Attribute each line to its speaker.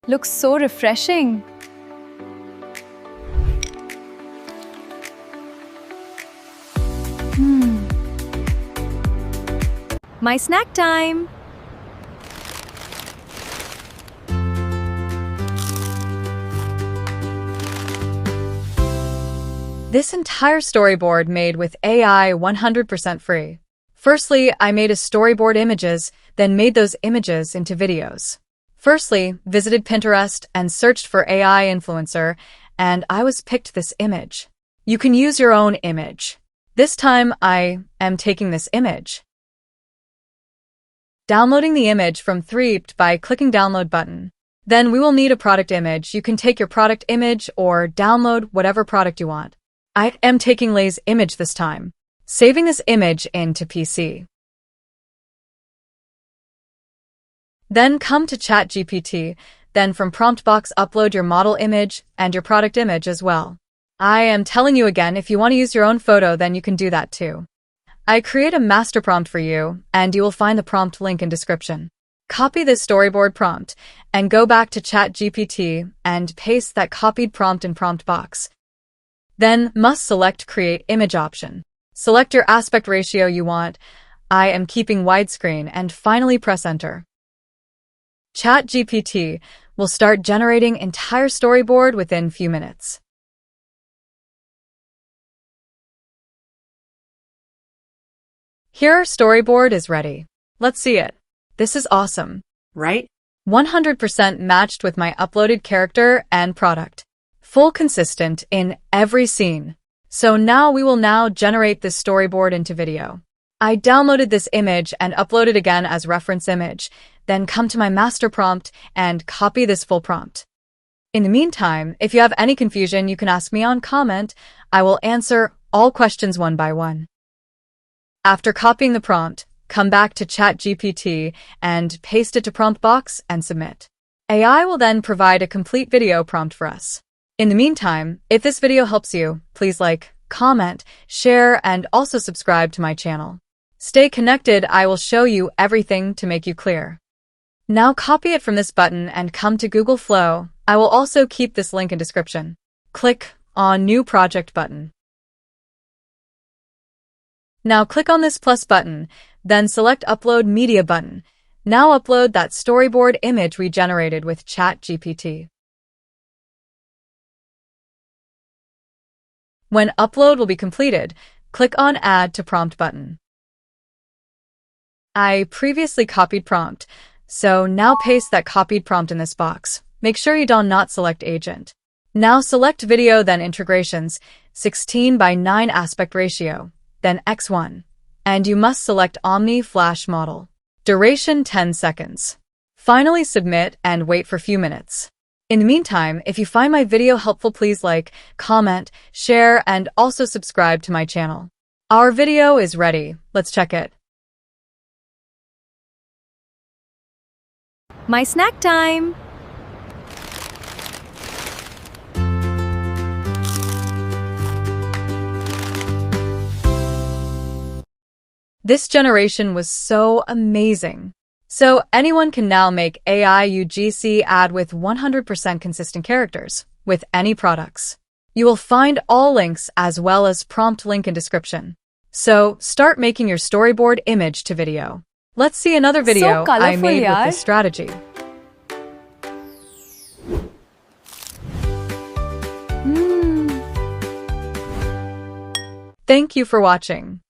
Speaker 1: Looks so refreshing. My snack time. This entire storyboard made with AI 100% free. Firstly, I made a storyboard images, then made those images into videos. Firstly, visited Pinterest and searched for AI influencer, and I was picked this image. You can use your own image. This time, I am taking this image. Downloading the image from Threeped by clicking download button. Then we will need a product image. You can take your product image or download whatever product you want. I am taking Lay's image this time, saving this image into PC. Then come to ChatGPT, then from prompt box upload your model image and your product image as well. I am telling you again, if you want to use your own photo, then you can do that too. I create a master prompt for you, and you will find the prompt link in description. Copy this storyboard prompt and go back to ChatGPT and paste that copied prompt in prompt box. Then must select Create Image option. Select your aspect ratio you want. I am keeping widescreen and finally press Enter. ChatGPT will start generating entire storyboard within few minutes. Here our storyboard is ready. Let's see it. This is awesome, right? 100% matched with my uploaded character and product. Full consistent in every scene. So now we will generate this storyboard into video. I downloaded this image and uploaded again as reference image, then come to my master prompt and copy this full prompt. In the meantime, if you have any confusion, you can ask me on comment. I will answer all questions one by one. After copying the prompt, come back to ChatGPT and paste it to prompt box and submit. AI will then provide a complete video prompt for us. In the meantime, if this video helps you, please like, comment, share, and also subscribe to my channel. Stay connected, I will show you everything to make you clear. Now copy it from this button and come to Google Flow. I will also keep this link in description. Click on New Project button. Now click on this plus button, then select Upload Media button. Now upload that storyboard image we generated with ChatGPT. When upload will be completed, click on Add to Prompt button. I previously copied prompt, so now paste that copied prompt in this box. Make sure you do not select agent. Now select video, then integrations, 16:9 aspect ratio, then X1. And you must select Omni Flash model. Duration 10 seconds. Finally submit and wait for a few minutes. In the meantime, if you find my video helpful, please like, comment, share, and also subscribe to my channel. Our video is ready. Let's check it. My snack time. This generation was so amazing. So anyone can now make AI UGC ad with 100% consistent characters with any products. You will find all links as well as prompt link in description. So start making your storyboard image to video. Let's see another video I made with this strategy. Thank you for watching.